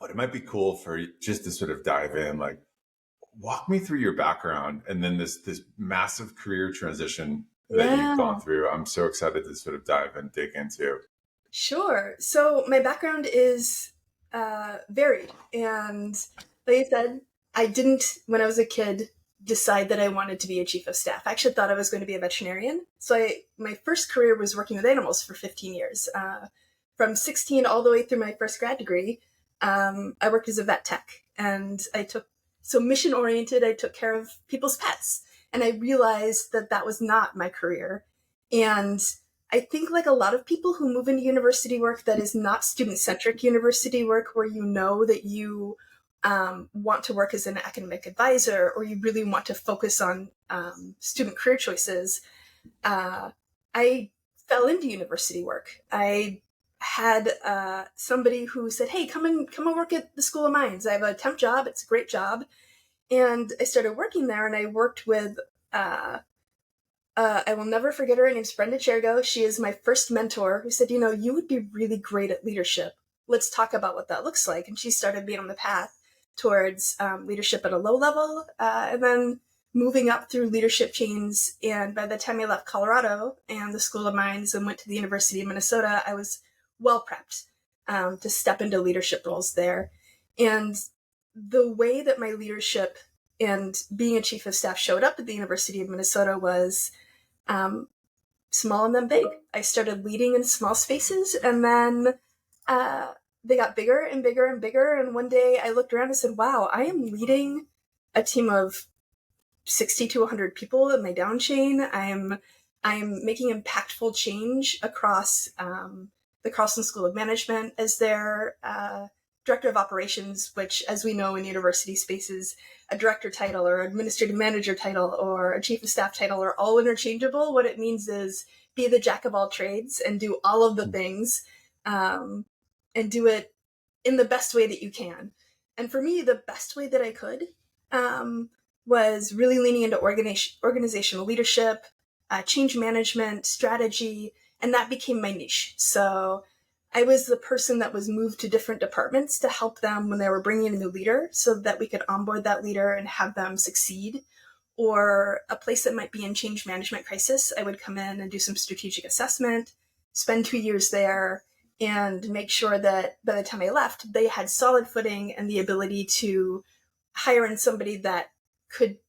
but it might be cool for just to sort of dive in, like walk me through your background and then this massive career transition that you've gone Yeah, through. I'm so excited to sort of dive and dig into. sure. So my background is varied, and like I said, I didn't when I was a kid decide that I wanted to be a chief of staff. I actually thought I was going to be a veterinarian. So my first career was working with animals for 15 years, from 16 all the way through my first grad degree. I worked as a vet tech, and I took so mission oriented. I took care of people's pets, and I realized that that was not my career, and I think, like a lot of people who move into university work that is not student centric university work, where you know that you want to work as an academic advisor or you really want to focus on student career choices, I fell into university work. I had somebody who said, "Hey, come and work at the School of Mines. I have a temp job. It's a great job." And I started working there, and I worked with uh, I will never forget her. Her name's Brenda Chergo. She is my first mentor who said, you would be really great at leadership. Let's talk about what that looks like. And she started me on the path towards leadership at a low level, and then moving up through leadership chains. And by the time I left Colorado and the School of Mines and went to the University of Minnesota, I was well prepped to step into leadership roles there. And the way that my leadership and being a chief of staff showed up at the University of Minnesota was um, small and then big. I started leading in small spaces, and then they got bigger and bigger and bigger. And one day I looked around and said, wow, I am leading a team of 60 to 100 people in my down chain. I'm making impactful change across the Carlson School of Management as their director of operations, which, as we know in university spaces, a director title or administrative manager title or a chief of staff title are all interchangeable. What it means is be the jack of all trades and do all of the things, and do it in the best way that you can. And for me, the best way that I could was really leaning into organizational leadership, change management, strategy, and that became my niche. So I was the person that was moved to different departments to help them when they were bringing in a new leader so that we could onboard that leader and have them succeed. Or a place that might be in change management crisis, I would come in and do some strategic assessment, spend 2 years there, and make sure that by the time I left, they had solid footing and the ability to hire in somebody that could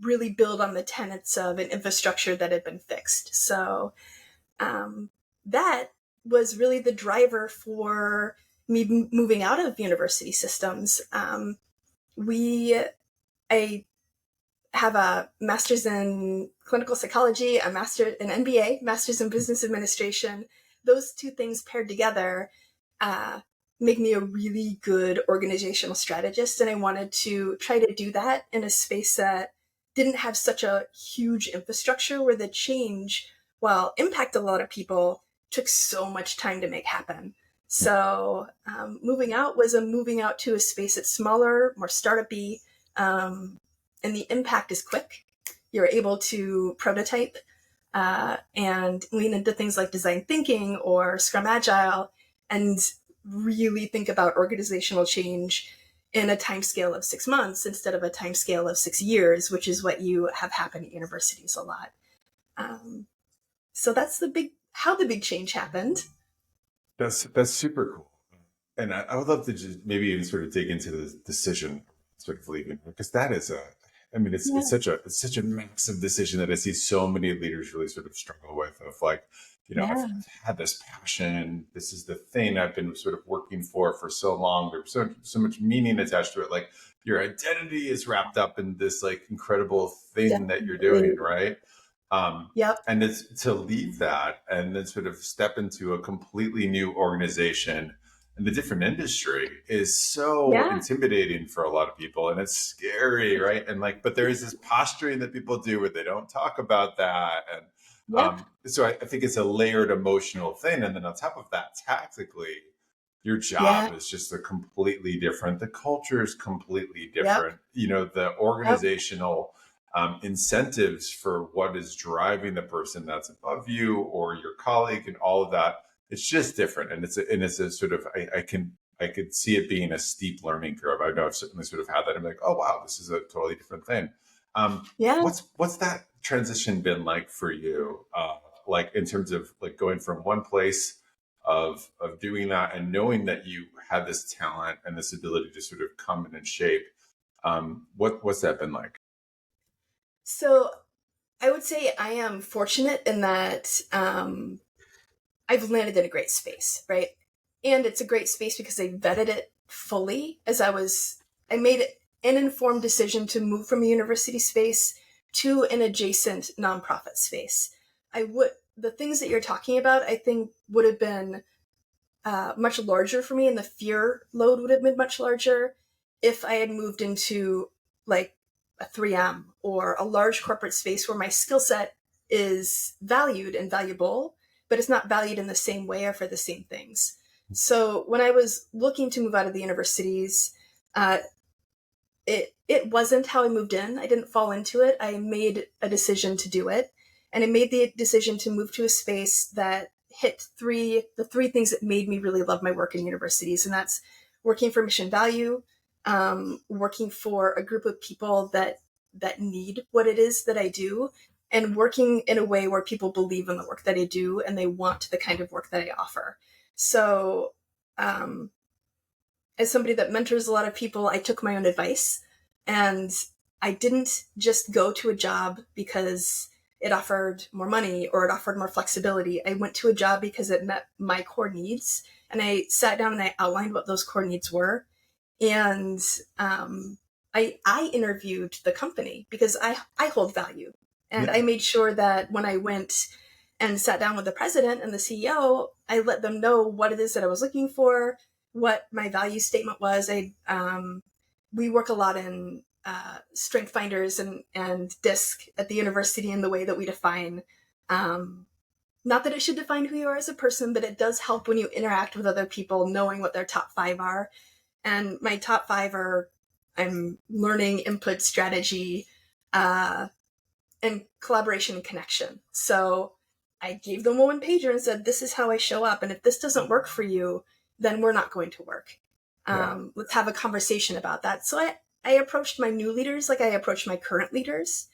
really build on the tenets of an infrastructure that had been fixed. So that was really the driver for me moving out of university systems. I have a master's in clinical psychology, an MBA, master's in business administration. Those two things paired together make me a really good organizational strategist. And I wanted to try to do that in a space that didn't have such a huge infrastructure where the change, while impact a lot of people, took so much time to make happen. So moving out was moving out to a space that's smaller, more startup-y, and the impact is quick. You're able to prototype and lean into things like design thinking or Scrum Agile and really think about organizational change in a time scale of 6 months instead of a time scale of 6 years, which is what you have happen at universities a lot. So that's how the big change happened. That's super cool. And I would love to just maybe even sort of dig into the decision sort of leaving, because that is I mean, Yeah. it's such a massive decision that I see so many leaders really sort of struggle with of like, Yeah. I've had this passion. This is the thing I've been sort of working for so long. There's so much meaning attached to it. Like your identity is wrapped up in this like incredible thing that you're doing, Definitely. right? Yep. And it's to leave that and then sort of step into a completely new organization and the different industry is so Yeah. intimidating for a lot of people and it's scary, right? And like, but there is this posturing that people do where they don't talk about that. And Yep. so I think it's a layered emotional thing. And then on top of that, tactically, your Yeah. job is just a completely different. The culture is completely Yep. different. The Yep. organizational incentives for what is driving the person that's above you or your colleague and all of that. It's just different, and it's a sort of I can I could see it being a steep learning curve. I know I've certainly sort of had that. I'm like, oh wow, this is a totally different thing. Yeah. What's that transition been like for you? Like in terms of like going from one place of doing that and knowing that you had this talent and this ability to sort of come in and shape. What's that been like? So I would say I am fortunate in that I've landed in a great space, right? And it's a great space because I vetted it fully I made an informed decision to move from a university space to an adjacent nonprofit space. The things that you're talking about, I think would have been much larger for me, and the fear load would have been much larger if I had moved into like a 3M or a large corporate space where my skill set is valued and valuable, but it's not valued in the same way or for the same things. So when I was looking to move out of the universities, uh, it wasn't how I moved in. I didn't fall into it. I made a decision to do it, and I made the decision to move to a space that hit the three things that made me really love my work in universities, and that's working for mission value, working for a group of people that need what it is that I do, and working in a way where people believe in the work that I do and they want the kind of work that I offer. So, as somebody that mentors a lot of people, I took my own advice, and I didn't just go to a job because it offered more money or it offered more flexibility. I went to a job because it met my core needs, and I sat down and I outlined what those core needs were. And I interviewed the company because I hold value. And Yeah. I made sure that when I went and sat down with the president and the CEO, I let them know what it is that I was looking for, what my value statement was. We work a lot in strength finders and DISC at the university in the way that we define, not that it should define who you are as a person, but it does help when you interact with other people, knowing what their top 5 are. And my top 5 are I'm learning, input, strategy, and collaboration and connection. So I gave them a one pager and said, this is how I show up. And if this doesn't work for you, then we're not going to work. Yeah. Let's have a conversation about that. So I approached my new leaders like I approached my current leaders.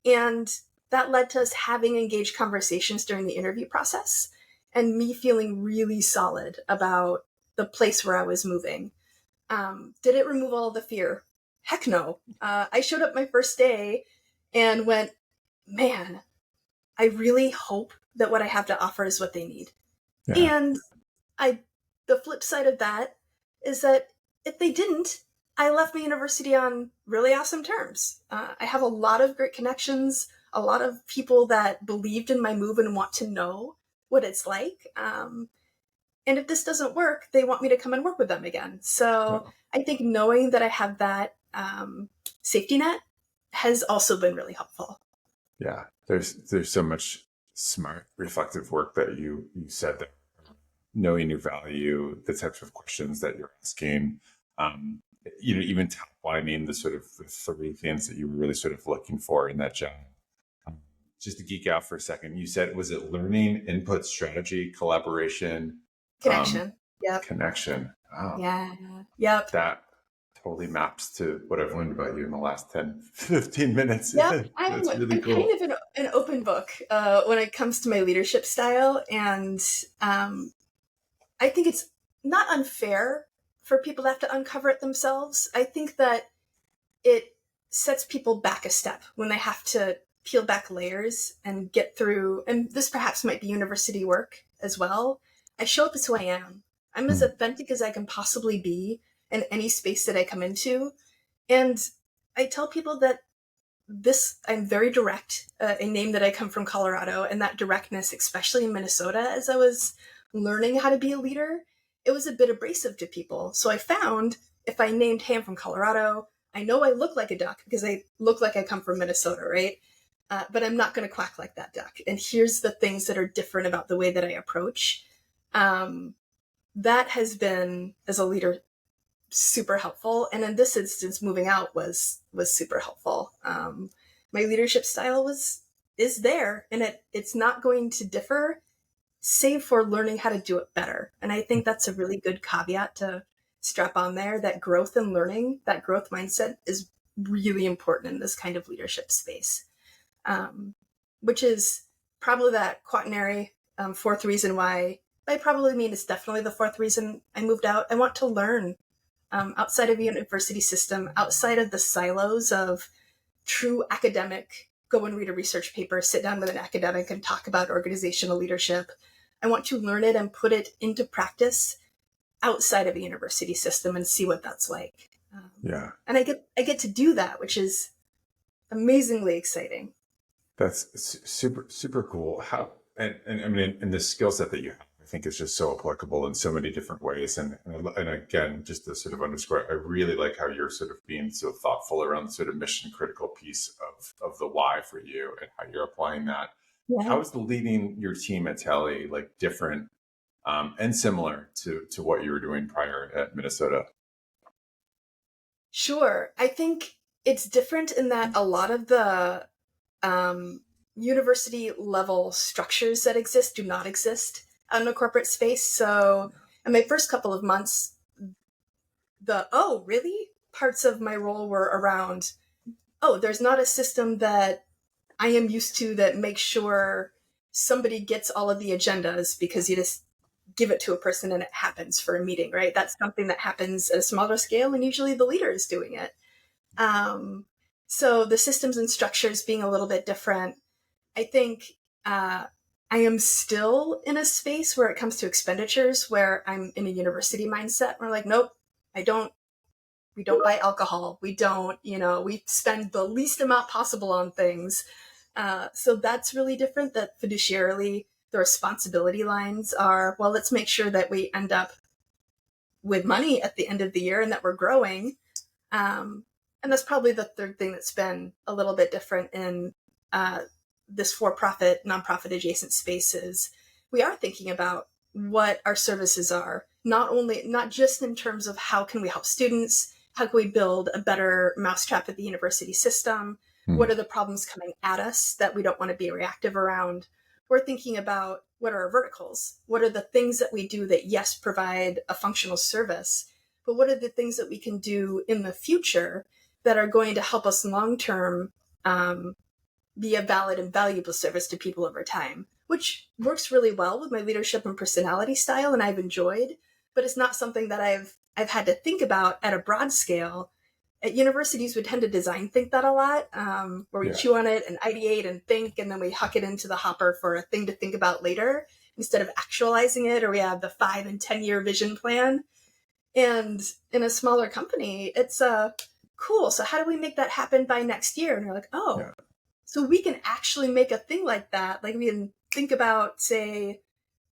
And that led to us having engaged conversations during the interview process and me feeling really solid about the place where I was moving. Did it remove all the fear? Heck no. I showed up my first day and went, man, I really hope that what I have to offer is what they need. Yeah. And the flip side of that is that if they didn't, I left my university on really awesome terms. I have a lot of great connections, a lot of people that believed in my move and want to know what it's like. And if this doesn't work, they want me to come and work with them again. So I think knowing that I have that safety net has also been really helpful. Yeah. There's so much smart, reflective work that you said there. Knowing your value, the types of questions that you're asking, even outlining the sort of the 3 things that you were really sort of looking for in that job. Just to geek out for a second, you said, was it learning, input, strategy, collaboration, Connection. Yep. connection? Wow. Yeah. Yep. That totally maps to what I've learned about you in the last 10, 15 minutes. Yep. That's really I'm cool. kind of an open book when it comes to my leadership style. And I think it's not unfair for people to have to uncover it themselves. I think that it sets people back a step when they have to peel back layers and get through, and this perhaps might be university work as well. I show up as who I am. I'm as authentic as I can possibly be in any space that I come into. And I tell people that I'm very direct, a name that I come from Colorado, and that directness, especially in Minnesota, as I was learning how to be a leader, it was a bit abrasive to people. So I found if I named, hey, I'm from Colorado, I know I look like a duck because I look like I come from Minnesota, right? But I'm not going to quack like that duck. And here's the things that are different about the way that I approach. That has been, as a leader, super helpful. And in this instance, moving out was super helpful. My leadership style is there, and it's not going to differ, save for learning how to do it better. And I think that's a really good caveat to strap on there, that growth and learning, that growth mindset is really important in this kind of leadership space, which is probably that quaternary fourth reason why I probably mean it's definitely the fourth reason I moved out. I want to learn outside of a university system, outside of the silos of true academic, go and read a research paper, sit down with an academic and talk about organizational leadership. I want to learn it and put it into practice outside of a university system and see what that's like. And I get to do that, which is amazingly exciting. That's super cool. And I mean, and the skill set that you have, I think is just so applicable in so many different ways. And again, just to sort of underscore, I really like how you're sort of being so thoughtful around the sort of mission critical piece of the why for you and how you're applying that. Yeah. How is the leading your team at Talley like different and similar to what you were doing prior at Minnesota? Sure. I think it's different in that a lot of the university level structures that exist do not exist out in the corporate space. So in my first couple of months, oh, really? Parts of my role were around, there's not a system that I am used to that makes sure somebody gets all of the agendas because you just give it to a person and it happens for a meeting, right? That's something that happens at a smaller scale and usually the leader is doing it. So the systems and structures being a little bit different, I think I am still in a space where it comes to expenditures where I'm in a university mindset. We're like, nope, we don't buy alcohol. We don't, we spend the least amount possible on things. So that's really different, that fiduciarily the responsibility lines are, well, let's make sure that we end up with money at the end of the year and that we're growing. And that's probably the third thing that's been a little bit different in this for-profit, nonprofit adjacent spaces. We are thinking about what our services are, not just in terms of how can we help students, how can we build a better mousetrap at the university system, what are the problems coming at us that we don't want to be reactive around. We're thinking about what are our verticals, what are the things that we do that, yes, provide a functional service, but what are the things that we can do in the future that are going to help us long-term be a valid and valuable service to people over time, which works really well with my leadership and personality style, and I've enjoyed, but it's not something that I've had to think about at a broad scale. At universities, we tend to design think that a lot, where we chew on it and ideate and think, and then we huck it into the hopper for a thing to think about later instead of actualizing it, or we have the 5 and 10 year vision plan. And in a smaller company, it's cool. So how do we make that happen by next year? And you're like, so we can actually make a thing like that. Like we can think about, say,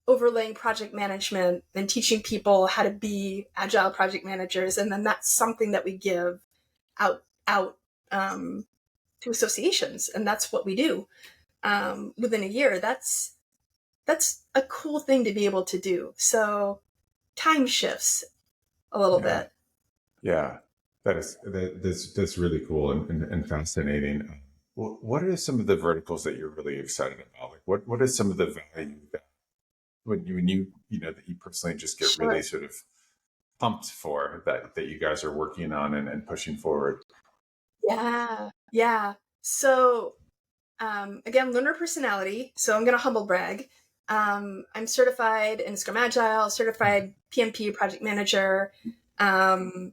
overlaying project management and teaching people how to be agile project managers. And then that's something that we give out to associations. And that's what we do within a year. That's a cool thing to be able to do. So time shifts a little bit. Yeah, that's really cool and fascinating. What are some of the verticals that you're really excited about? Like what is some of the value that when you that you personally just get really sort of pumped for that you guys are working on and pushing forward? Yeah. So again, learner personality. So I'm going to humble brag. I'm certified in Scrum Agile, certified PMP project manager, and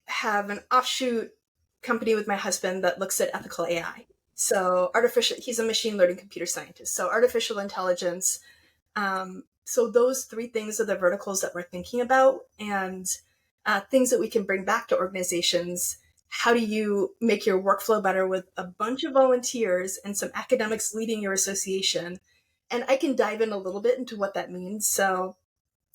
have an offshoot company with my husband that looks at ethical AI. So he's a machine learning computer scientist. So artificial intelligence. So those 3 things are the verticals that we're thinking about, and things that we can bring back to organizations. How do you make your workflow better with a bunch of volunteers and some academics leading your association? And I can dive in a little bit into what that means. So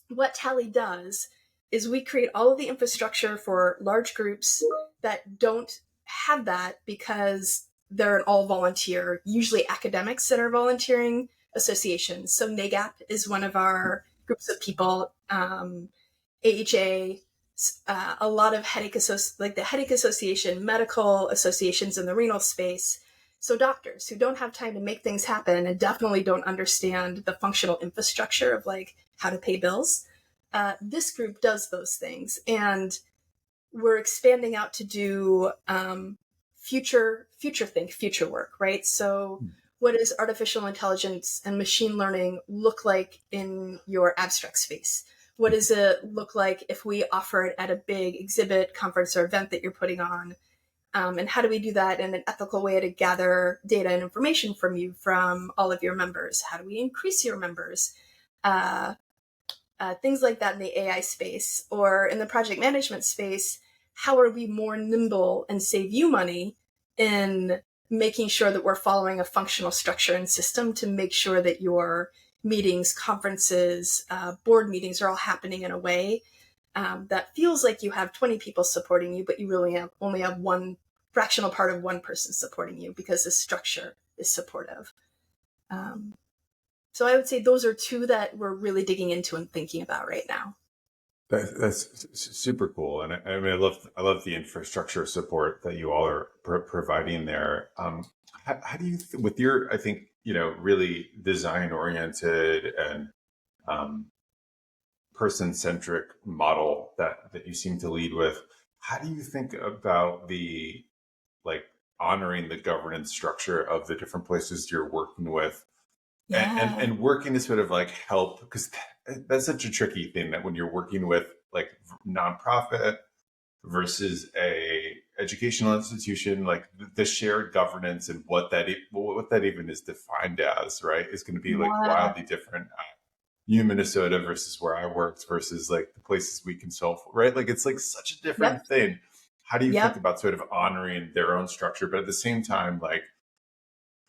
what Talley does is we create all of the infrastructure for large groups that don't have that because they're an all volunteer, usually academics that are volunteering associations. So NAGAP is one of our groups of people, AHA, a lot of headache like the Headache Association, medical associations in the renal space. So doctors who don't have time to make things happen and definitely don't understand the functional infrastructure of like how to pay bills. this group does those things, and we're expanding out to do future work, right? So what does artificial intelligence and machine learning look like in your abstract space? What does it look like if we offer it at a big exhibit, conference, or event that you're putting on? And how do we do that in an ethical way to gather data and information from you, from all of your members? How do we increase your members? Things like that in the AI space, or in the project management space. How are we more nimble and save you money in making sure that we're following a functional structure and system to make sure that your meetings, conferences, board meetings are all happening in a way that feels like you have 20 people supporting you, but you really only have one fractional part of one person supporting you because the structure is supportive. So I would say those are two that we're really digging into and thinking about right now. That's super cool, and I mean, I love the infrastructure support that you all are providing there. How do you, with your, I think, really design oriented and person centric model that you seem to lead with, how do you think about the honoring the governance structure of the different places you're working with? Yeah. And working to sort of help, because that's such a tricky thing, that when you're working with nonprofit versus a educational institution, the shared governance and what that even is defined as, right, is going to be wildly different. Minnesota versus where I worked versus the places we consult for, right? It's such a different thing. How do you think about sort of honoring their own structure, but at the same time,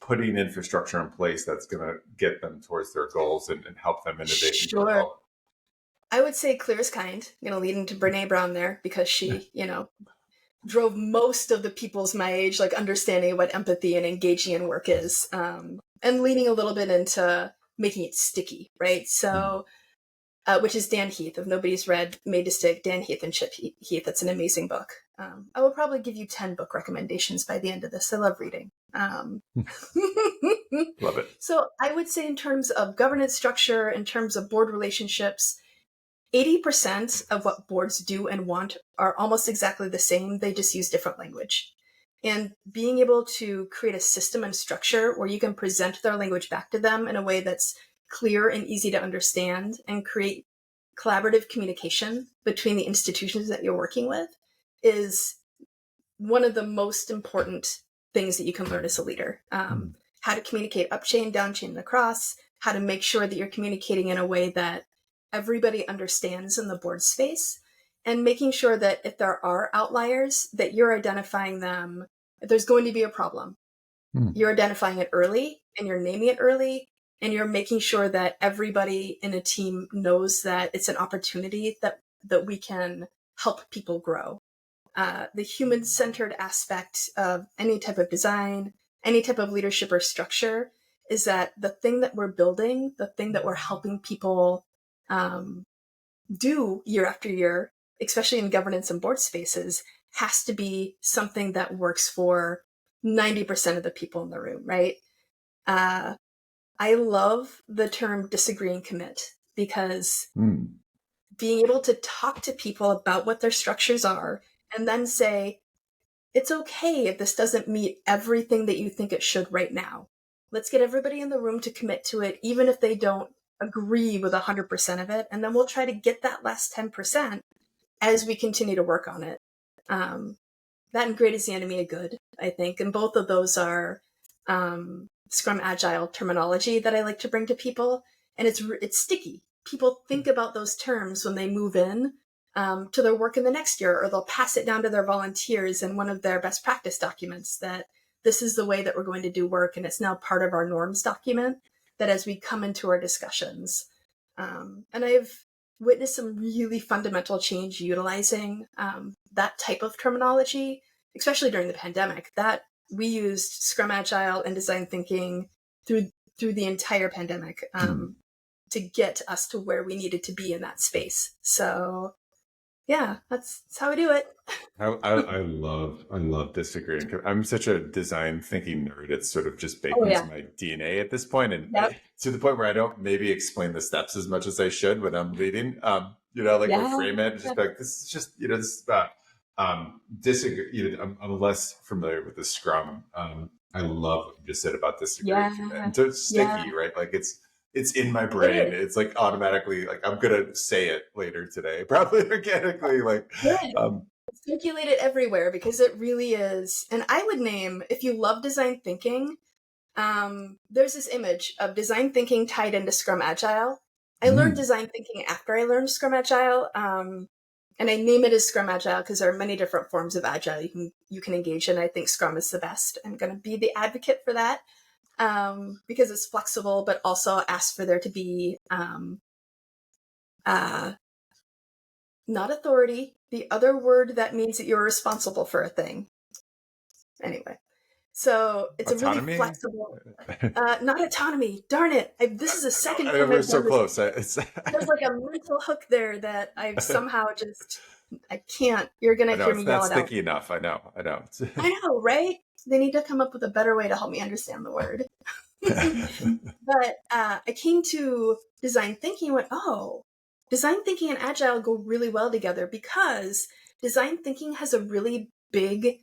putting infrastructure in place that's going to get them towards their goals and help them innovate? Sure. I would say clear as kind, lead into Brene Brown there, because she, drove most of the people's my age, understanding what empathy and engaging in work is, and leaning a little bit into making it sticky, right? So, which is Dan Heath. If nobody's read Made to Stick, Dan Heath and Chip Heath, it's an amazing book. I will probably give you 10 book recommendations by the end of this. I love reading. Love it. So I would say, in terms of governance structure, in terms of board relationships, 80% of what boards do and want are almost exactly the same. They just use different language. And being able to create a system and structure where you can present their language back to them in a way that's clear and easy to understand, and create collaborative communication between the institutions that you're working with, is one of the most important things that you can learn as a leader. How to communicate up chain, down chain, and across, how to make sure that you're communicating in a way that everybody understands in the board space, and making sure that if there are outliers, that you're identifying them. If there's going to be a problem, you're identifying it early, and you're naming it early, and you're making sure that everybody in a team knows that it's an opportunity that we can help people grow. The human-centered aspect of any type of design, any type of leadership or structure, is that the thing that we're building, the thing that we're helping people do year after year, especially in governance and board spaces, has to be something that works for 90% of the people in the room, right? I love the term disagree and commit, because being able to talk to people about what their structures are, and then say, it's okay if this doesn't meet everything that you think it should right now. Let's get everybody in the room to commit to it, even if they don't agree with 100% of it. And then we'll try to get that last 10% as we continue to work on it. That and great is the enemy of good, I think. And both of those are Scrum Agile terminology that I like to bring to people. And it's sticky. People think about those terms when they move in to their work in the next year, or they'll pass it down to their volunteers in one of their best practice documents, that this is the way that we're going to do work. And it's now part of our norms document, that as we come into our discussions. And I've witnessed some really fundamental change utilizing that type of terminology, especially during the pandemic. That we used Scrum Agile and design thinking through the entire pandemic to get us to where we needed to be in that space. So yeah, that's how I do it. I love disagreeing. I'm such a design thinking nerd. It's sort of just baked into my DNA at this point, and to the point where I don't maybe explain the steps as much as I should when I'm leading. like or Yeah. frame it, just be like, this is just, this is about disagree. I'm less familiar with the Scrum. I love what you just said about disagreeing Yeah. and it's Yeah. sticky, right? Like it's in my It brain. is. It's like automatically, like I'm gonna say it later today, probably organically. Like, Good. um, Circulate it everywhere because it really is. And I would name, if you love design thinking, there's this image of design thinking tied into Scrum Agile. I learned mm, design thinking after I learned Scrum Agile, and I name it as Scrum Agile because there are many different forms of Agile you can engage in. I think Scrum is the best. I'm going to be the advocate for that because it's flexible, but also asks for there to be uh, not authority, the other word that means that you're responsible for a thing. Anyway, so it's a really autonomy. flexible, not autonomy. Darn it! This is the second I time was I've so done this. close. It's, There's like a mental hook there that I've somehow just, I can't. You're I gonna know hear it's me not yell it out. sticky enough. I know. I know, right? They need to come up with a better way to help me understand the word. But I came to design thinking and went, oh, design thinking and agile go really well together because design thinking has a really big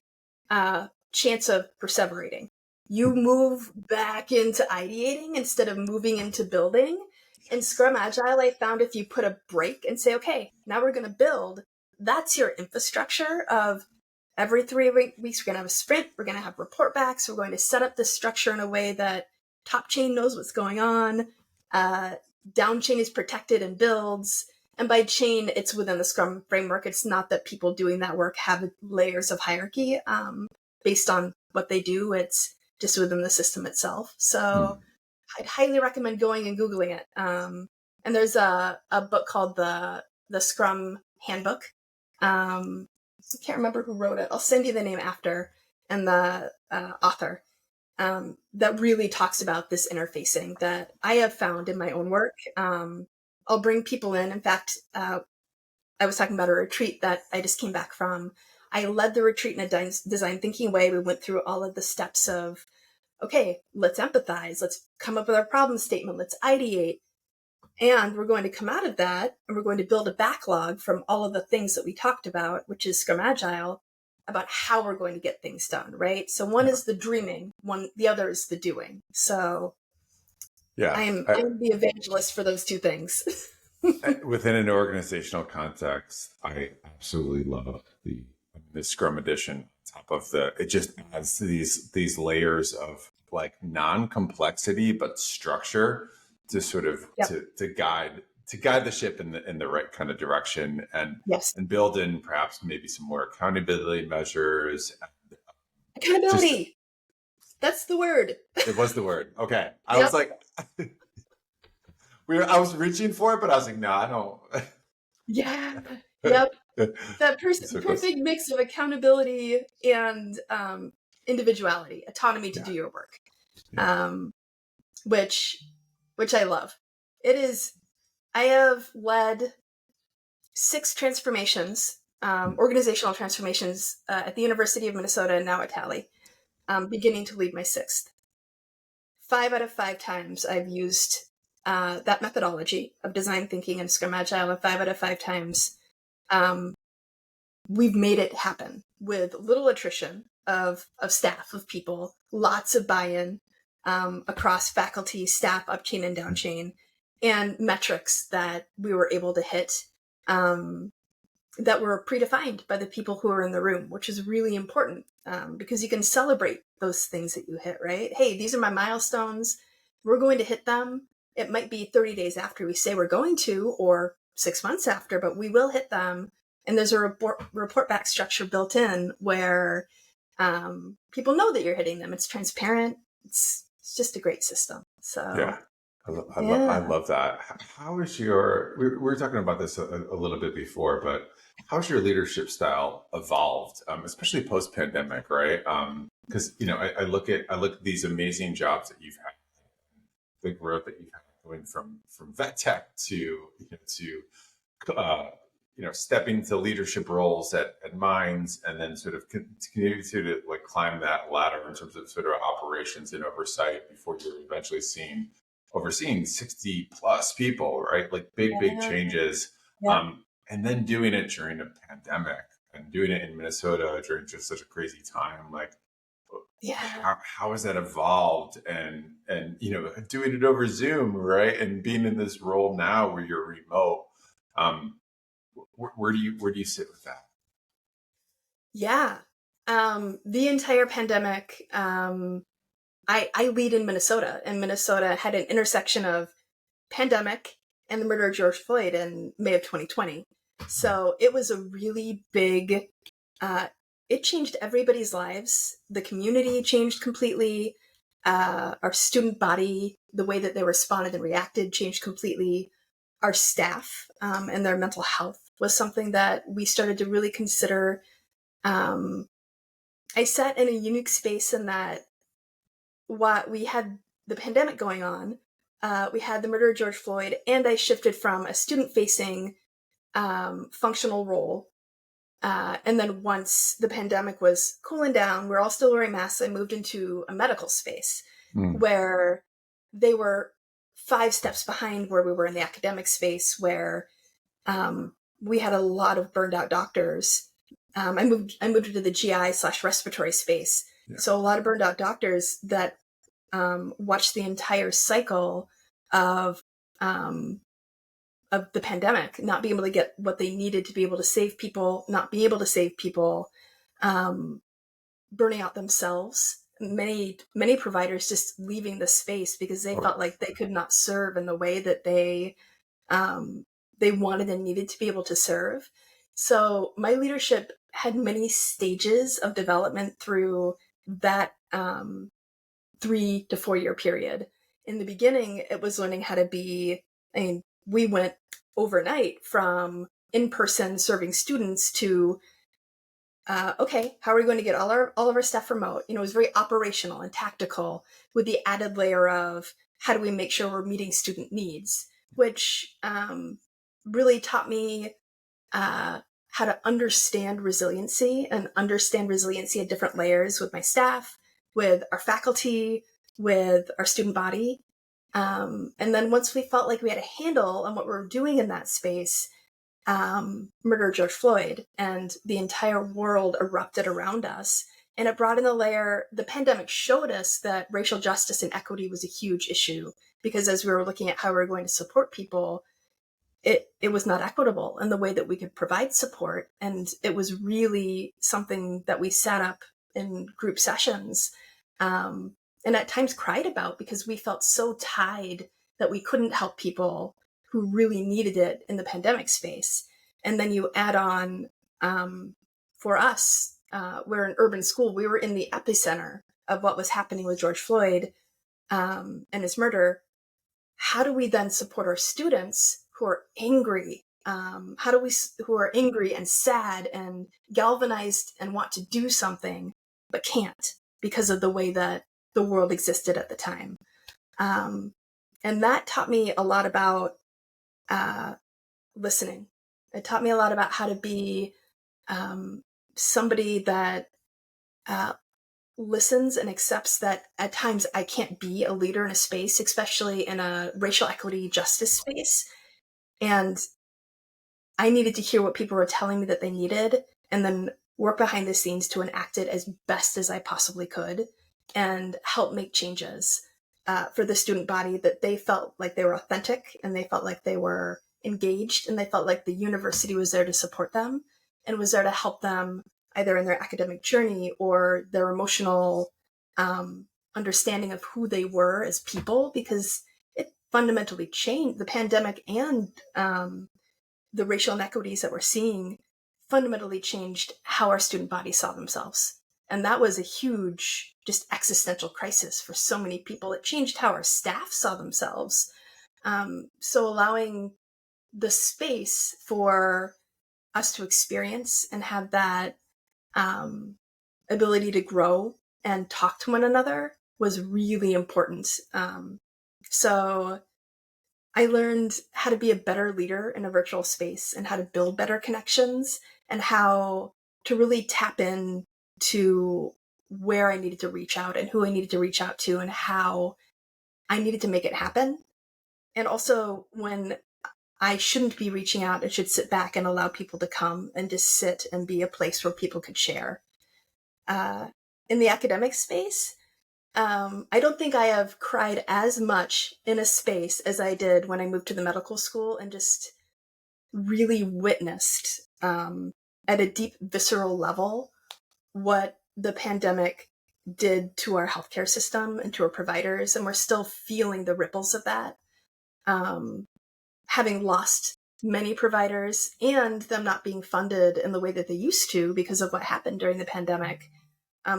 chance of perseverating. You move back into ideating instead of moving into building. In Scrum Agile, I found if you put a break and say, okay, now we're going to build, that's your infrastructure of every 3 weeks, we're going to have a sprint, we're going to have report backs, we're going to set up this structure in a way that top chain knows what's going on, down chain is protected and builds. And by chain, it's within the Scrum framework. It's not that people doing that work have layers of hierarchy based on what they do. It's just within the system itself. So I'd highly recommend going and Googling it. And there's a book called the Scrum Handbook. I can't remember who wrote it. I'll send you the name after and the author that really talks about this interfacing that I have found in my own work. I'll bring people in. In fact, I was talking about a retreat that I just came back from. I led the retreat in a design thinking way. We went through all of the steps of, okay, let's empathize. Let's come up with our problem statement. Let's ideate. And we're going to come out of that and we're going to build a backlog from all of the things that we talked about, which is Scrum Agile, about how we're going to get things done, right? So one is the dreaming, the other is the doing. So yeah. I'm the evangelist for those two things. Within an organizational context, I absolutely love the Scrum Edition. On top of it just adds these layers of like non-complexity but structure to sort of Yep. to guide the ship in the right kind of direction Yes. and build in perhaps maybe some more accountability measures. Accountability. That's the word. It was the word. Okay, I Yep. was like. I was reaching for it, but I was like, no, I don't. Yeah. Yep. That So close. perfect mix of accountability and individuality, autonomy to Yeah. do your work, Yeah. which I love. It is. I have led 6 transformations, organizational transformations at the University of Minnesota and now at Talley, beginning to lead my 6th. 5 out of 5 times I've used that methodology of design thinking and Scrum Agile, and 5 out of 5 times we've made it happen with little attrition of staff, of people, lots of buy-in across faculty, staff, up chain and down chain, and metrics that we were able to hit that were predefined by the people who are in the room, which is really important because you can celebrate those things that you hit, right? Hey, these are my milestones. We're going to hit them. It might be 30 days after we say we're going to, or 6 months after, but we will hit them. And there's a report back structure built in where people know that you're hitting them. It's transparent. It's just a great system. So Yeah. I love that. How is we were talking about this a little bit before, but how's your leadership style evolved, especially post pandemic, right? Because I look at these amazing jobs that you've had, the growth that you've had going from vet tech to stepping into leadership roles at Minds, and then sort of continue to like climb that ladder in terms of sort of operations and oversight before you're eventually overseeing 60 plus people, right? Like big changes. Yeah. And then doing it during a pandemic and doing it in Minnesota during just such a crazy time, like Yeah. how has that evolved, and doing it over Zoom, right, and being in this role now where you're remote, um, where do you sit with that? Yeah. The entire pandemic, I lead in Minnesota, and Minnesota had an intersection of pandemic and the murder of George Floyd in May of 2020. So it was a really big, uh, it changed everybody's lives. The community changed completely. Our student body, the way that they responded and reacted changed completely. Our staff and their mental health was something that we started to really consider. Um, I sat in a unique space in that while we had the pandemic going on, we had the murder of George Floyd, and I shifted from a student-facing functional role. And then once the pandemic was cooling down, we're all still wearing masks. I moved into a medical space Mm. where they were 5 steps behind where we were in the academic space, where we had a lot of burned out doctors. I moved into the GI/respiratory space, Yeah. so a lot of burned out doctors that watched the entire cycle of um, of the pandemic, not being able to get what they needed to be able to save people, not being able to save people, um, burning out themselves. Many providers just leaving the space because they felt like they could not serve in the way that they wanted and needed to be able to serve. So my leadership had many stages of development through that 3 to 4 year period. In the beginning, it was learning how to be, I mean, we went overnight from in person serving students to, okay, how are we going to get all of our stuff remote? It was very operational and tactical with the added layer of how do we make sure we're meeting student needs, which really taught me how to understand resiliency and understand resiliency at different layers with my staff, with our faculty, with our student body. And then once we felt like we had a handle on what we were doing in that space, murder of George Floyd and the entire world erupted around us. And it brought in a layer, the pandemic showed us that racial justice and equity was a huge issue, because as we were looking at how we were going to support people, it was not equitable in the way that we could provide support. And it was really something that we sat up in group sessions and at times cried about, because we felt so tied that we couldn't help people who really needed it in the pandemic space. And then you add on, for us, we're an urban school. We were in the epicenter of what was happening with George Floyd and his murder. How do we then support our students who are angry? Who are angry and sad and galvanized and want to do something, but can't because of the way that the world existed at the time? And that taught me a lot about listening. It taught me a lot about how to be somebody that listens and accepts that at times I can't be a leader in a space, especially in a racial equity justice space. And I needed to hear what people were telling me that they needed, and then work behind the scenes to enact it as best as I possibly could and help make changes for the student body, that they felt like they were authentic and they felt like they were engaged and they felt like the university was there to support them and was there to help them either in their academic journey or their emotional understanding of who they were as people, because it fundamentally changed. The pandemic and the racial inequities that we're seeing fundamentally changed how our student body saw themselves. And that was a huge, just existential crisis for so many people. It changed how our staff saw themselves. So allowing the space for us to experience and have that ability to grow and talk to one another was really important. So I learned how to be a better leader in a virtual space and how to build better connections and how to really tap in to where I needed to reach out and who I needed to reach out to and how I needed to make it happen. And also when I shouldn't be reaching out. I should sit back and allow people to come and just sit and be a place where people could share. In the academic space, I don't think I have cried as much in a space as I did when I moved to the medical school and just really witnessed at a deep visceral level what the pandemic did to our healthcare system and to our providers. And we're still feeling the ripples of that. Having lost many providers and them not being funded in the way that they used to because of what happened during the pandemic.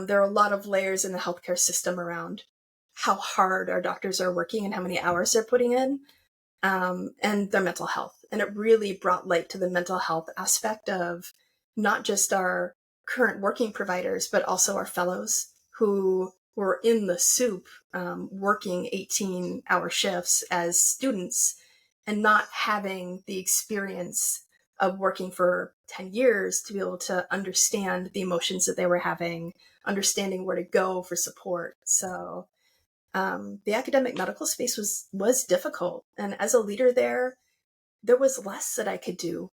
There are a lot of layers in the healthcare system around how hard our doctors are working and how many hours they're putting in, and their mental health. And it really brought light to the mental health aspect of not just our current working providers, but also our fellows who were in the soup, working 18-hour shifts as students and not having the experience of working for 10 years to be able to understand the emotions that they were having, understanding where to go for support. So the academic medical space was difficult. And as a leader there was less that I could do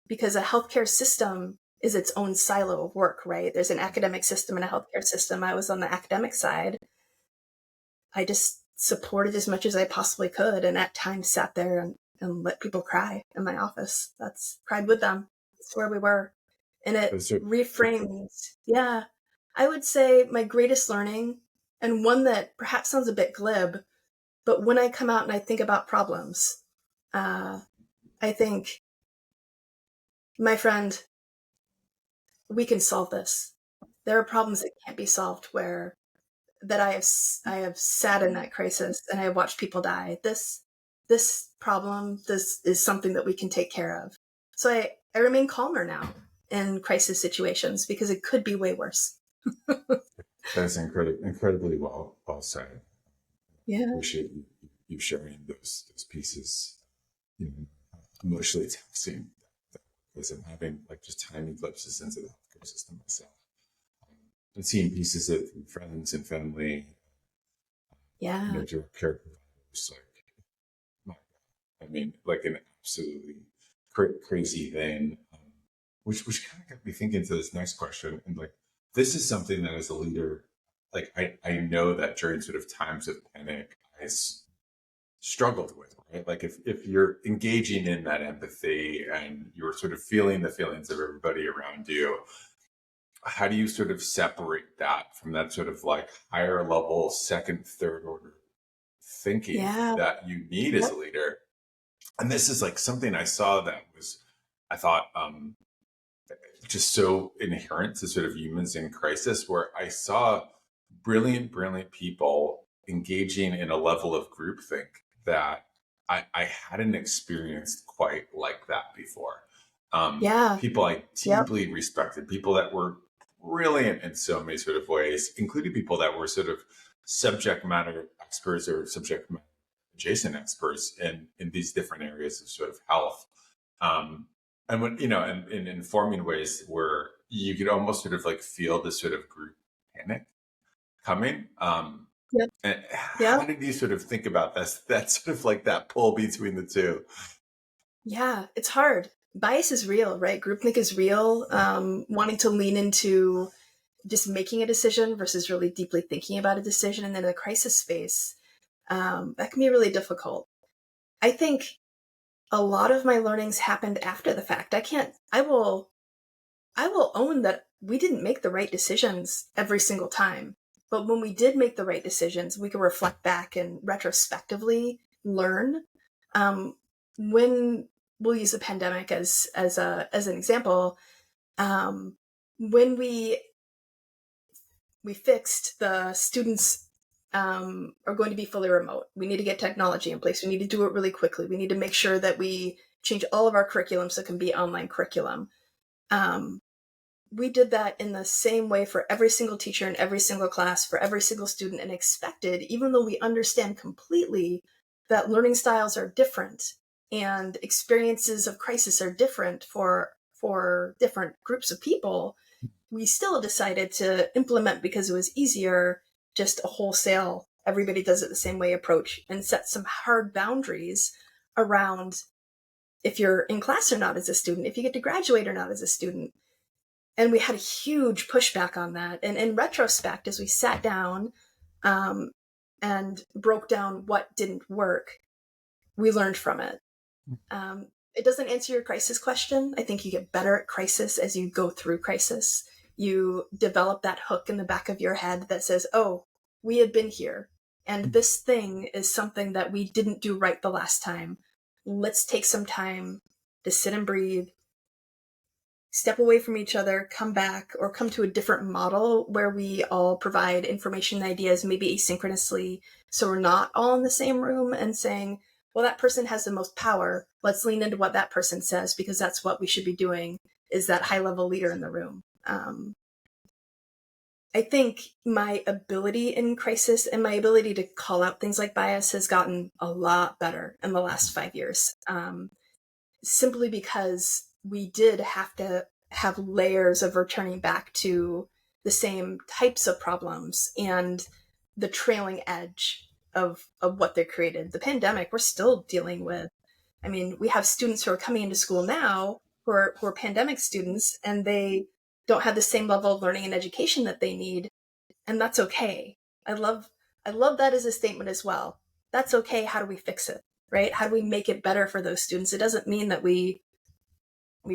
because a healthcare system is its own silo of work, right? There's an academic system and a healthcare system. I was on the academic side. I just supported as much as I possibly could, and at times sat there and let people cry in my office. Cried with them. That's where we were. And it reframed. Yeah. I would say my greatest learning, and one that perhaps sounds a bit glib, but when I come out and I think about problems, I think, my friend, we can solve this. There are problems that can't be solved that I have sat in that crisis and I have watched people die. This problem, this is something that we can take care of. So I remain calmer now in crisis situations because it could be way worse. That's incredibly well said. Yeah. I appreciate you sharing those pieces. Emotionally taxing because I'm having like just tiny glimpses into the healthcare system myself. And seeing pieces of friends and family, direct care providers, my God. I mean, like an absolutely crazy thing, which kind of got me thinking to this next question. And like, this is something that as a leader, like I know that during sort of times of panic, I struggled with, right? Like if you're engaging in that empathy and you're sort of feeling the feelings of everybody around you, how do you sort of separate that from that sort of like higher level, second, third order thinking that you need as a leader? And this is like something I saw that was, I thought, just so inherent to sort of humans in crisis, where I saw brilliant people engaging in a level of groupthink that I hadn't experienced quite like that before. People I deeply respected, people that were brilliant in so many sort of ways, including people that were sort of subject matter experts or subject matter adjacent experts in these different areas of sort of health. And when, in informing ways where you could almost sort of like feel this sort of group panic coming. And how did you sort of think about that sort of like that pull between the two? Yeah, it's hard. Bias is real, right? Groupthink is real. Wanting to lean into just making a decision versus really deeply thinking about a decision. And then in the crisis space, that can be really difficult. I think a lot of my learnings happened after the fact. I will own that we didn't make the right decisions every single time. But when we did make the right decisions, we can reflect back and retrospectively learn. When we'll use the pandemic as an example, when we fixed the students are going to be fully remote. We need to get technology in place. We need to do it really quickly. We need to make sure that we change all of our curriculum so it can be online curriculum. We did that in the same way for every single teacher in every single class, for every single student, and expected, even though we understand completely that learning styles are different and experiences of crisis are different for different groups of people, we still decided to implement, because it was easier, just a wholesale, everybody does it the same way approach, and set some hard boundaries around if you're in class or not as a student, if you get to graduate or not as a student. And we had a huge pushback on that. And in retrospect, as we sat down and broke down what didn't work, we learned from it. It doesn't answer your crisis question. I think you get better at crisis as you go through crisis. You develop that hook in the back of your head that says, oh, we had been here. And this thing is something that we didn't do right the last time. Let's take some time to sit and breathe, step away from each other, come back, or come to a different model where we all provide information and ideas, maybe asynchronously, so we're not all in the same room and saying, well, that person has the most power. Let's lean into what that person says, because that's what we should be doing, is that high-level leader in the room. I think my ability in crisis and my ability to call out things like bias has gotten a lot better in the last 5 years, simply because we did have to have layers of returning back to the same types of problems and the trailing edge of what they created. The pandemic, we're still dealing with. I mean, we have students who are coming into school now who are pandemic students, and they don't have the same level of learning and education that they need. And that's okay. I love that as a statement as well. That's okay. How do we fix it? Right? How do we make it better for those students? It doesn't mean that we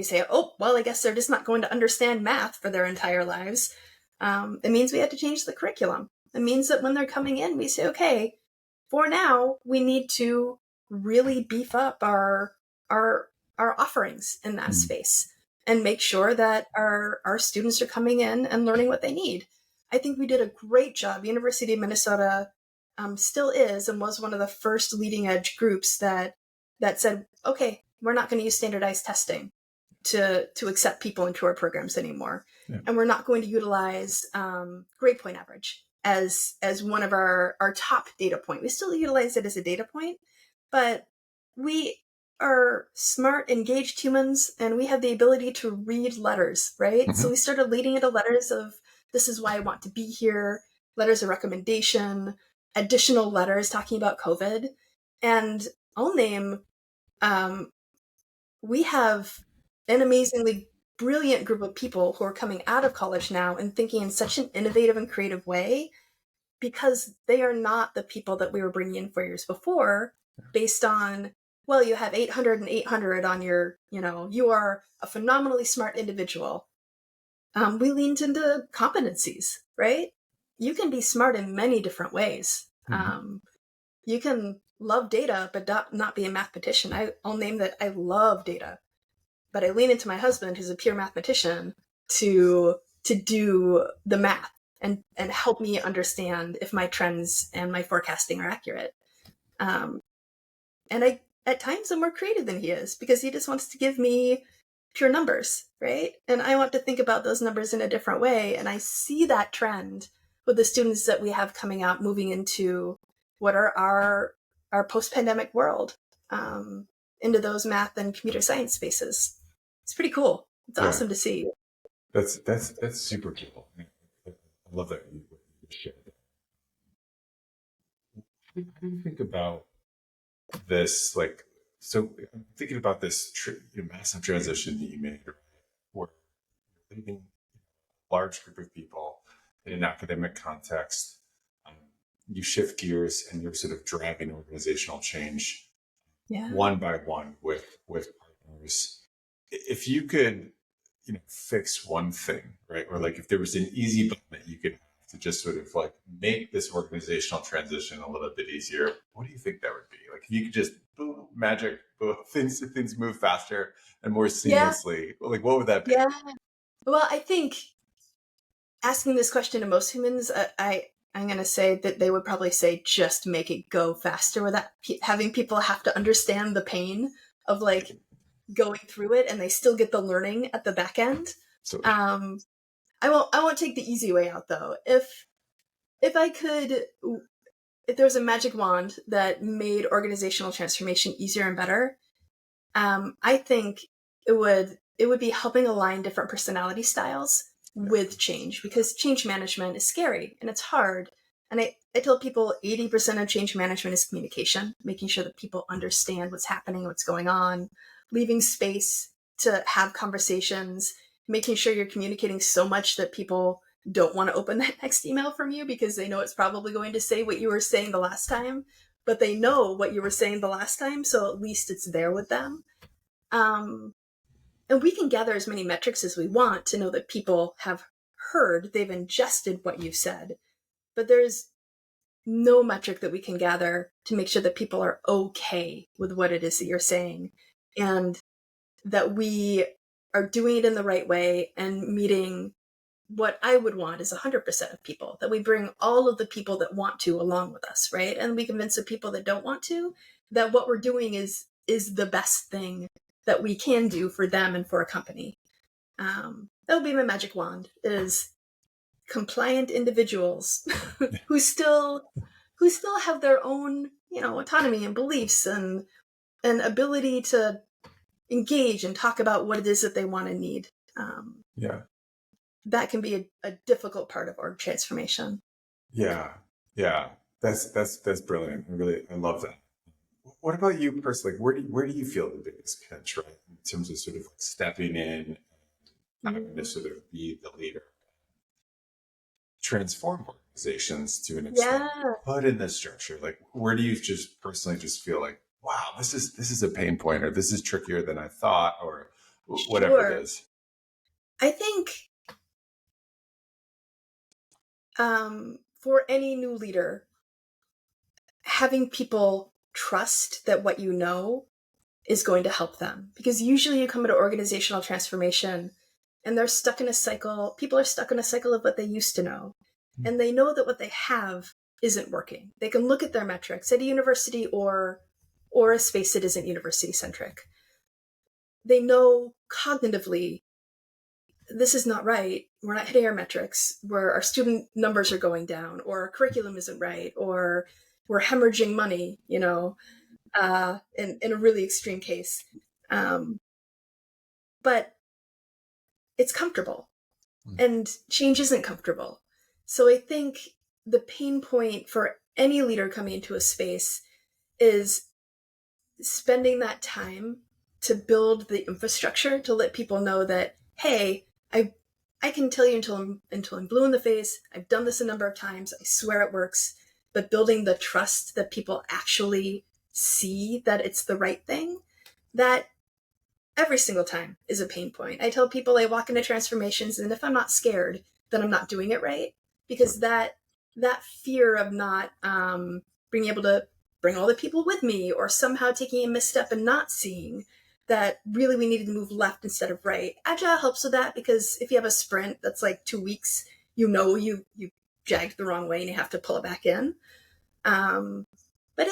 say, oh, well, I guess they're just not going to understand math for their entire lives. It means we have to change the curriculum. It means that when they're coming in, we say, okay, for now, we need to really beef up our offerings in that space and make sure that our students are coming in and learning what they need. I think we did a great job. University of Minnesota still is and was one of the first leading edge groups that said, okay, we're not going to use standardized testing to accept people into our programs anymore. Yeah. And we're not going to utilize grade point average as one of our top data point. We still utilize it as a data point, but we are smart, engaged humans, and we have the ability to read letters, right? Mm-hmm. So we started leading into letters of, this is why I want to be here, letters of recommendation, additional letters talking about COVID. And I'll name, we have an amazingly brilliant group of people who are coming out of college now and thinking in such an innovative and creative way, because they are not the people that we were bringing in 4 years before based on, well, you have 800 and 800 on your, you are a phenomenally smart individual. We leaned into competencies, right? You can be smart in many different ways. Mm-hmm. You can love data, but not be a mathematician. I'll name that I love data, but I lean into my husband, who's a pure mathematician, to do the math and help me understand if my trends and my forecasting are accurate. And at times I'm more creative than he is, because he just wants to give me pure numbers, right? And I want to think about those numbers in a different way. And I see that trend with the students that we have coming out, moving into what are our post-pandemic world, into those math and computer science spaces. It's pretty cool. It's awesome to see. That's super cool. I love that you shared that. How do you think about this? Like, so I'm thinking about this massive transition that you made, where you're leaving a large group of people in an academic context. You shift gears and you're sort of driving organizational change, one by one with partners. If you could, fix one thing, right? Or like if there was an easy button that you could have to just sort of like make this organizational transition a little bit easier, what do you think that would be? Like if you could just boom, magic, boom, things move faster and more seamlessly. Like what would that be? Yeah. Well, I think asking this question to most humans, I'm going to say that they would probably say just make it go faster without having people have to understand the pain of like going through it, and they still get the learning at the back end. So, I won't take the easy way out though. If there was a magic wand that made organizational transformation easier and better, I think it would be helping align different personality styles with change, because change management is scary and it's hard. And I tell people 80% of change management is communication, making sure that people understand what's happening, what's going on, leaving space to have conversations, making sure you're communicating so much that people don't want to open that next email from you because they know it's probably going to say what you were saying the last time, but they know what you were saying the last time, so at least it's there with them. And we can gather as many metrics as we want to know that people have heard, they've ingested what you've said, but there's no metric that we can gather to make sure that people are okay with what it is that you're saying, and that we are doing it in the right way and meeting what I would want is 100% of people, that we bring all of the people that want to along with us, right? And we convince the people that don't want to that what we're doing is the best thing that we can do for them and for a company. That would be my magic wand, is compliant individuals who still have their own, autonomy and beliefs and ability to engage and talk about what it is that they want and need. Yeah. That can be a difficult part of org transformation. Yeah. Yeah. That's brilliant. I love that. What about you personally? Where do you feel the biggest pinch, right? In terms of sort of like stepping in and having to sort of be the leader, transform organizations to an extent, put in this structure. Like, where do you just personally just feel like, wow, this is a pain point, or this is trickier than I thought, or whatever it is? I think for any new leader, having people trust that what you know is going to help them. Because usually you come into organizational transformation and they're stuck in a cycle. People are stuck in a cycle of what they used to know. And they know that what they have isn't working. They can look at their metrics at a university or a space that isn't university centric. They know cognitively, this is not right. We're not hitting our metrics, where our student numbers are going down, or our curriculum isn't right, or we're hemorrhaging money, in a really extreme case. But it's comfortable, and change isn't comfortable. So I think the pain point for any leader coming into a space is spending that time to build the infrastructure to let people know that, hey, I can tell you until I'm blue in the face. I've done this a number of times. I swear it works. But building the trust that people actually see that it's the right thing, that every single time is a pain point. I tell people I walk into transformations, and if I'm not scared, then I'm not doing it right. Because that fear of not being able to bring all the people with me, or somehow taking a misstep and not seeing that really we needed to move left instead of right. Agile helps with that, because if you have a sprint that's like 2 weeks, you jagged the wrong way and you have to pull it back in. But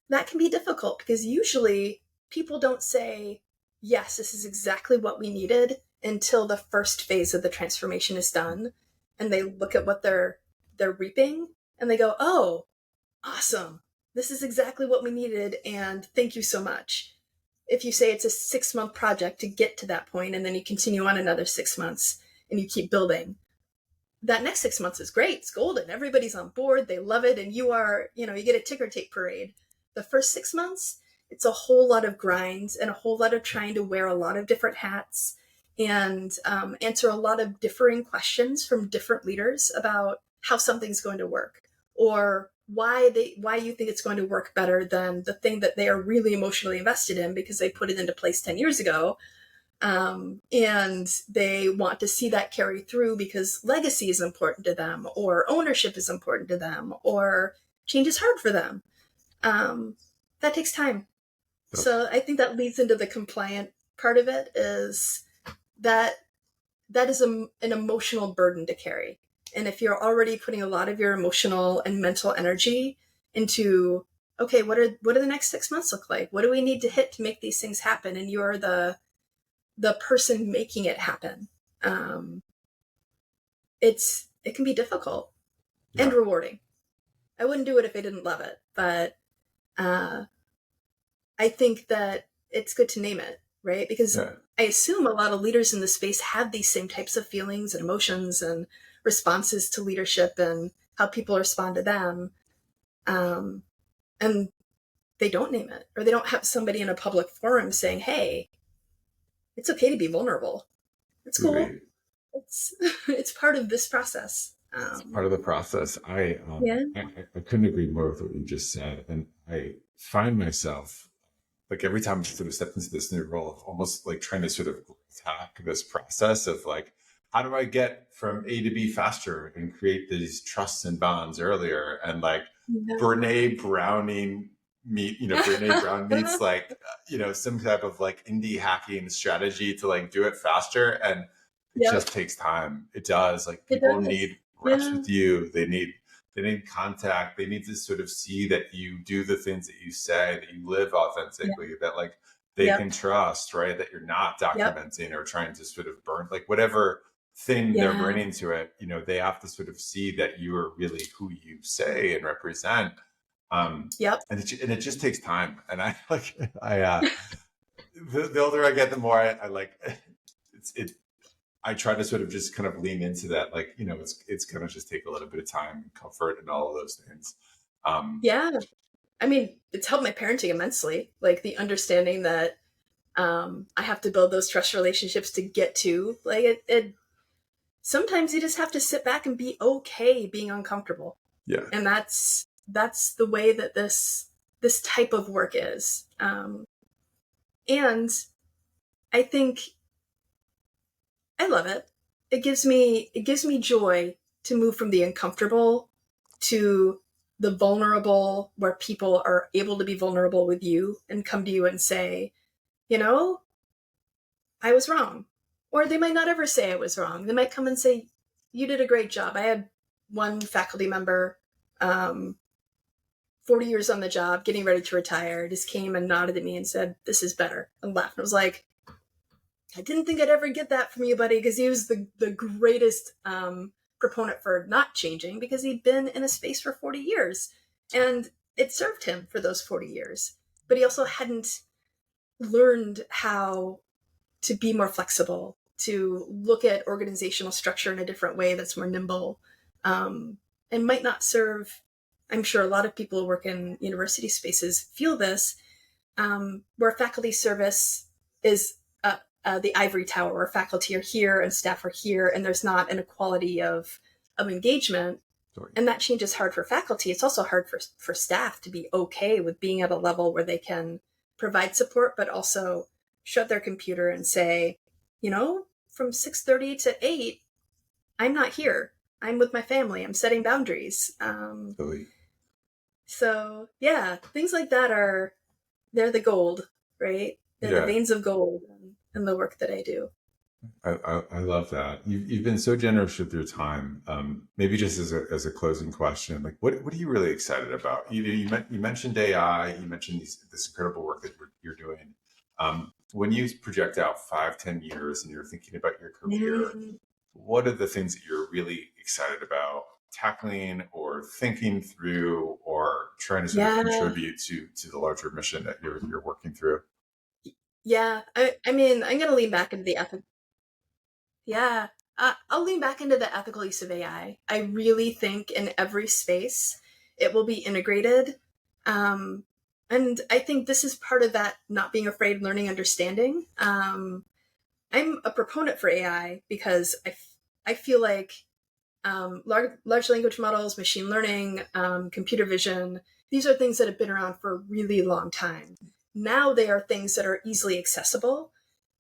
that can be difficult, because usually people don't say, yes, this is exactly what we needed, until the first phase of the transformation is done. And they look at what they're reaping and they go, oh, awesome. This is exactly what we needed. And thank you so much. If you say it's a 6-month project to get to that point, and then you continue on another 6 months and you keep building, that next 6 months is great. It's golden. Everybody's on board. They love it. And you get a ticker tape parade. The first 6 months, it's a whole lot of grind and a whole lot of trying to wear a lot of different hats and answer a lot of differing questions from different leaders about how something's going to work, or why you think it's going to work better than the thing that they are really emotionally invested in because they put it into place 10 years ago. And they want to see that carry through because legacy is important to them, or ownership is important to them, or change is hard for them. That takes time. So I think that leads into the compliant part of it, is that is an emotional burden to carry. And if you're already putting a lot of your emotional and mental energy into, okay, what do the next 6 months look like? What do we need to hit to make these things happen? And you're the person making it happen. It can be difficult and rewarding. I wouldn't do it if I didn't love it, but I think that it's good to name it, right? Because I assume a lot of leaders in the space have these same types of feelings and emotions and responses to leadership, and how people respond to them. And they don't name it, or they don't have somebody in a public forum saying, hey, it's okay to be vulnerable. It's cool. Really, It's part of this process. part of the process. Yeah. I couldn't agree more with what you just said, and I find myself like every time I sort of step into this new role of almost like trying to sort of attack this process of like, how do I get from A to B faster and create these trusts and bonds earlier? And like Yeah. Brene Browning Brene Brown meets like, some type of like indie hacking strategy to like do it faster. And it Yep. just takes time. It does. Like It people does. need reps Yeah. with you. They need contact. They need to sort of see that you do the things that you say, that you live authentically, that like they Yep. can trust, right? That you're not Yep. documenting or trying to sort of burn, like whatever thing they're Yeah. bringing to it, they have to sort of see that you are really who you say and represent. Yep. And it just takes time. And I like, the older I get, the more I like, I try to sort of just kind of lean into that. Like, it's going to just take a little bit of time and comfort and all of those things. Yeah. I mean, it's helped my parenting immensely. Like the understanding that I have to build those trust relationships to get to like it. Sometimes you just have to sit back and be okay being uncomfortable. Yeah. And that's the way that this type of work is. And I think I love it. It gives me joy to move from the uncomfortable to the vulnerable, where people are able to be vulnerable with you and come to you and say, I was wrong. Or they might not ever say I was wrong. They might come and say, you did a great job. I had one faculty member, 40 years on the job, getting ready to retire, just came and nodded at me and said, this is better, and laughed. And I was like, I didn't think I'd ever get that from you, buddy, because he was the greatest proponent for not changing, because he'd been in a space for 40 years. And it served him for those 40 years. But he also hadn't learned how to be more flexible, to look at organizational structure in a different way that's more nimble, and might not serve. I'm sure a lot of people who work in university spaces feel this, where faculty service is the ivory tower, where faculty are here and staff are here, and there's not an equality of engagement. Sorry. And that change is hard for faculty. It's also hard for staff to be okay with being at a level where they can provide support, but also shut their computer and say, from 6:30 to 8, I'm not here. I'm with my family. I'm setting boundaries. Really? So yeah, things like that they're the gold, right? They're the veins of gold in the work that I do. I love that. You've been so generous with your time. Maybe just as a closing question, like what are you really excited about? You mentioned AI, you mentioned this incredible work that you're doing. When you project out 5-10 years and you're thinking about your career, what are the things that you're really excited about tackling or thinking through or trying to sort of contribute to the larger mission that you're working through? Yeah, I mean, I'm going to lean back into the ethical. Yeah, I'll lean back into the ethical use of AI. I really think in every space it will be integrated. And I think this is part of that not being afraid, learning, understanding. I'm a proponent for AI because I feel like large language models, machine learning, computer vision, these are things that have been around for a really long time. Now they are things that are easily accessible.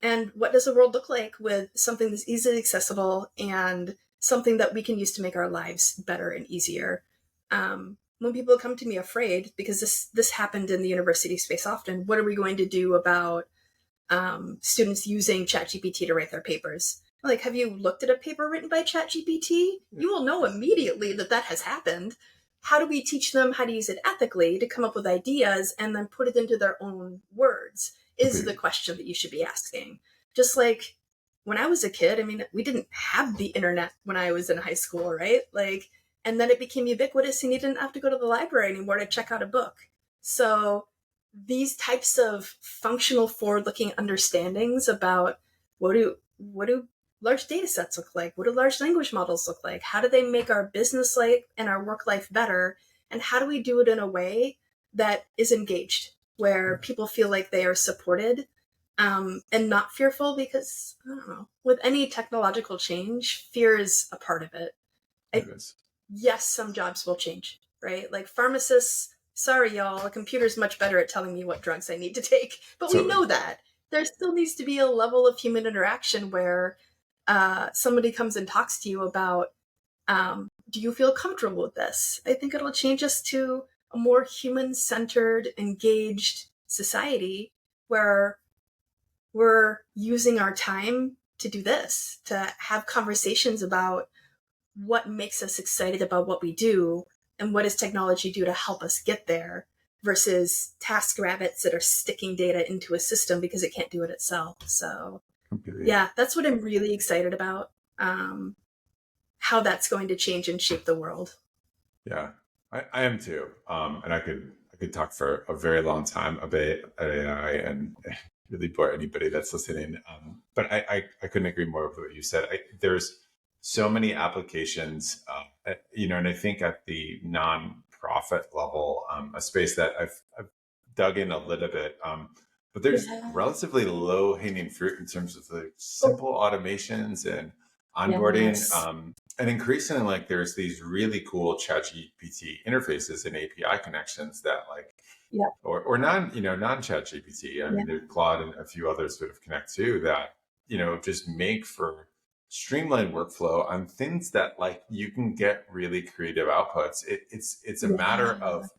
And what does the world look like with something that's easily accessible and something that we can use to make our lives better and easier? When people come to me afraid, because this happened in the university space often, what are we going to do about students using ChatGPT to write their papers? Like, have you looked at a paper written by ChatGPT? You will know immediately that has happened. How do we teach them how to use it ethically to come up with ideas and then put it into their own words is the question that you should be asking. Just like when I was a kid, I mean, we didn't have the internet when I was in high school, right? Like, and then it became ubiquitous and you didn't have to go to the library anymore to check out a book. So these types of functional forward-looking understandings about what do large data sets look like? What do large language models look like? How do they make our business life and our work life better? And how do we do it in a way that is engaged, where people feel like they are supported, and not fearful? Because, I don't know, with any technological change, fear is a part of it. It is. Yes, some jobs will change, right? Like pharmacists, sorry, y'all, a computer's much better at telling me what drugs I need to take. But we know that. There still needs to be a level of human interaction where somebody comes and talks to you about, do you feel comfortable with this? I think it'll change us to a more human-centered, engaged society where we're using our time to do this, to have conversations about what makes us excited about what we do and what does technology do to help us get there, versus task rabbits that are sticking data into a system because it can't do it itself. So yeah, that's what I'm really excited about, how that's going to change and shape the world. Yeah, I am too. And I could talk for a very long time about AI and really bore anybody that's listening. But I couldn't agree more with what you said. There's so many applications, and I think at the nonprofit level, a space that I've dug in a little bit, but there's relatively low hanging fruit in terms of the simple automations and onboarding. Yes. And increasingly, like, there's these really cool ChatGPT interfaces and API connections that, like, or non ChatGPT. I mean, there's Claude and a few others that have connect too, that just make for streamlined workflow on things that, like, you can get really creative outputs. It's a matter of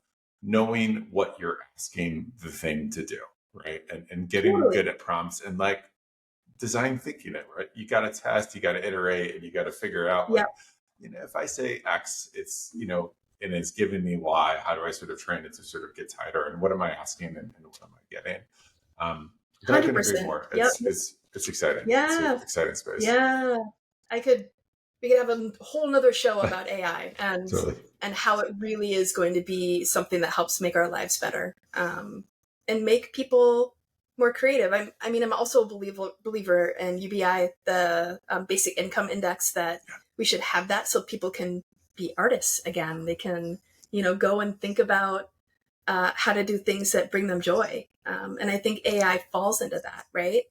knowing what you're asking the thing to do, right? And getting good at prompts and, like, design thinking it, right? You got to test, you got to iterate, and you got to figure out, like, if I say X, it's, and it's giving me Y, how do I sort of train it to sort of get tighter? And what am I asking, and what am I getting? But I couldn't agree more. It's exciting. Yeah. It's an exciting space. Yeah. We could have a whole nother show about AI and Totally. and how it really is going to be something that helps make our lives better, and make people more creative. I'm also a believer in UBI, the basic income index, that we should have that so people can be artists again. They can, go and think about how to do things that bring them joy. And I think AI falls into that, right?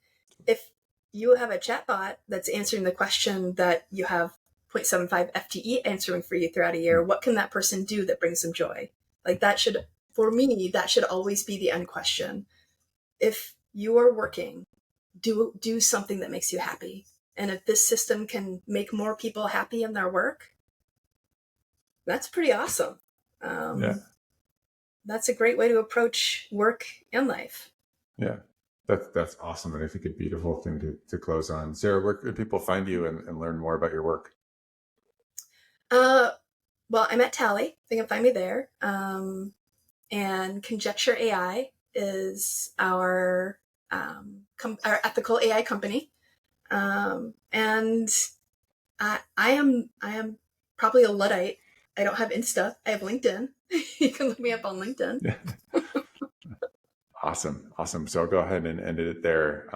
If you have a chatbot that's answering the question that you have 0.75 FTE answering for you throughout a year, what can that person do that brings them joy? Like, for me, that should always be the end question. If you are working, do something that makes you happy. And if this system can make more people happy in their work, that's pretty awesome. That's a great way to approach work and life. Yeah, that's awesome. And I think a beautiful thing to close on. Sara, where can people find you and learn more about your work? Well, I'm at Talley. They can find me there. And Conjecture AI is our ethical AI company. And I am probably a Luddite. I don't have Insta. I have LinkedIn. You can look me up on LinkedIn. Awesome. So I'll go ahead and end it there.